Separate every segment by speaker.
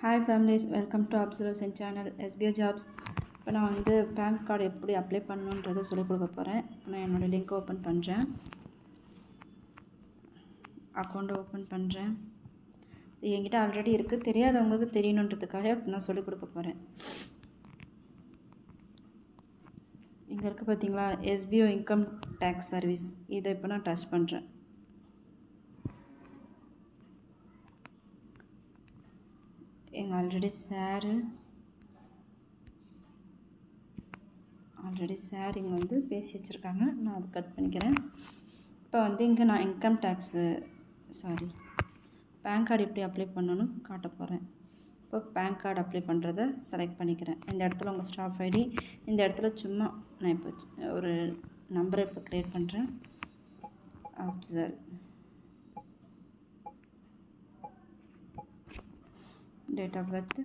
Speaker 1: Hi families, welcome to observation channel SBO jobs. இப்போ நான் வந்து பேன் கார்டு எப்படி அப்ளை பண்ணணுன்றதை சொல்லிக் கொடுக்க போகிறேன். நான் என்னோடய லிங்க் ஓப்பன் பண்ணுறேன், அக்கௌண்ட்டை ஓப்பன் பண்ணுறேன். இது என்கிட்ட ஆல்ரெடி இருக்குது, தெரியாதவங்களுக்கு தெரியணுன்றதுக்காக நான் சொல்லிக் கொடுக்க போகிறேன். இங்கே இருக்குது பார்த்தீங்களா, SBO இன்கம் டேக்ஸ் சர்வீஸ். இதை இப்போ நான் டச் பண்ணுறேன். எங்கள் ஆல்ரெடி சார் இங்கே வந்து பேசி வச்சுருக்காங்க. நான் அதை கட் பண்ணிக்கிறேன். இப்போ வந்து இங்கே நான் இன்கம் டேக்ஸு பேன் கார்டு எப்படி அப்ளை பண்ணணும்னு காட்ட போகிறேன். இப்போ பேன் கார்டு அப்ளை பண்ணுறதை செலக்ட் பண்ணிக்கிறேன். இந்த இடத்துல உங்கள் ஸ்டாஃப் ஐடி, இந்த இடத்துல சும்மா நான் இப்போ ஒரு நம்பரை இப்போ க்ரியேட் பண்ணுறேன். அப்சல் டேட் ஆஃப் பர்த்,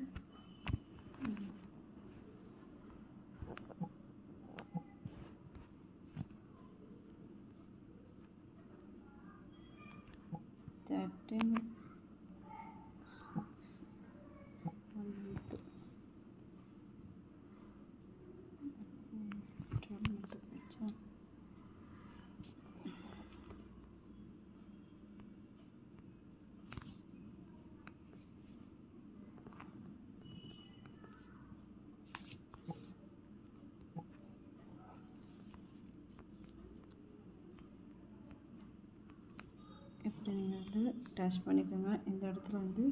Speaker 1: இப்படி நீங்கள் வந்து டச் பண்ணிக்கோங்க. இந்த இடத்துல வந்து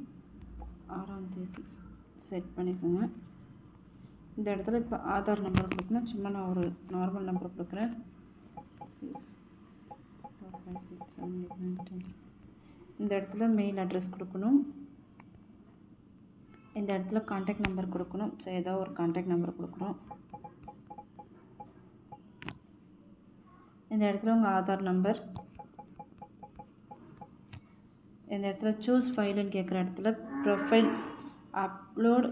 Speaker 1: 6ஆம் தேதி செட் பண்ணிக்கோங்க. இந்த இடத்துல இப்போ ஆதார் நம்பர் கொடுக்கணும். சும்மா நான் ஒரு நார்மல் நம்பர் கொடுக்குறேன். 4 5 6 7 8 9 10. இந்த இடத்துல மெயில் அட்ரஸ் கொடுக்கணும். இந்த இடத்துல கான்டாக்ட் நம்பர் கொடுக்கணும். ஸோ ஏதோ ஒரு கான்டாக்ட் நம்பர் கொடுக்குறோம். இந்த இடத்துல உங்கள் ஆதார் நம்பர், இந்த இடத்துல சூஸ் ஃபைலுன்னு கேட்குற இடத்துல ப்ரொஃபைல் அப்லோட்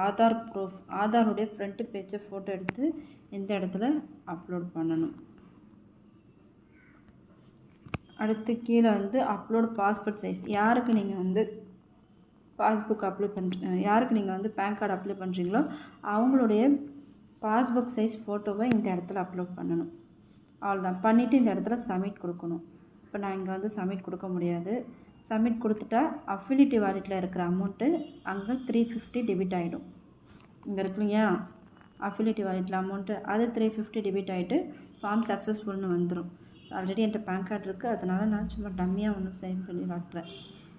Speaker 1: ஆதார் ப்ரூஃப், ஆதாருடைய ஃப்ரண்ட் பேஜை ஃபோட்டோ எடுத்து இந்த இடத்துல அப்லோட் பண்ணணும். அடுத்து கீழே வந்து அப்லோட் பாஸ்போர்ட் சைஸ். யாருக்கு நீங்கள் வந்து பாஸ்புக் அப்ளை யாருக்கு நீங்கள் வந்து பேன் கார்டு அப்ளை பண்ணுறீங்களோ அவங்களுடைய பாஸ்புக் சைஸ் ஃபோட்டோவை இந்த இடத்துல அப்லோட் பண்ணணும். அவ்வளோதான். பண்ணிவிட்டு இந்த இடத்துல சப்மிட் கொடுக்கணும். இப்போ நான் இங்கே வந்து சப்மிட் கொடுக்க முடியாது. சப்மிட் கொடுத்துட்டா அஃபிலிட்டி வாலெட்டில் இருக்கிற அமௌண்ட்டு அங்கே 350 டெபிட் ஆகிடும். இங்கே இருக்கு இல்லையா அஃபிலிட்டி வாலெட்டில் அமௌண்ட்டு, அது 350 டெபிட் ஆகிட்டு ஃபார்ம் சக்ஸஸ்ஃபுல்னு வந்துடும். ஸோ ஆல்ரெடி என்கிட்ட பேன் கார்டு இருக்குது, அதனால் நான் சும்மா டம்மியாக ஒன்றும் சைன் பண்ணி காட்டுறேன்.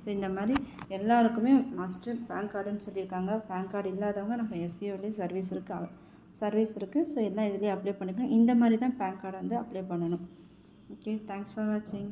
Speaker 1: ஸோ இந்த மாதிரி எல்லாருக்குமே மஸ்ட்டு பேன் கார்டுன்னு சொல்லியிருக்காங்க. பேன் கார்டு இல்லாதவங்க நம்ம SBOலேயே சர்வீஸ் இருக்குது. ஸோ எல்லாம் இதுலேயே அப்ளை பண்ணிக்கலாம். இந்த மாதிரி தான் பேன் கார்டை வந்து அப்ளை பண்ணணும். ஓகே, தேங்க்ஸ் ஃபார் வாட்சிங்.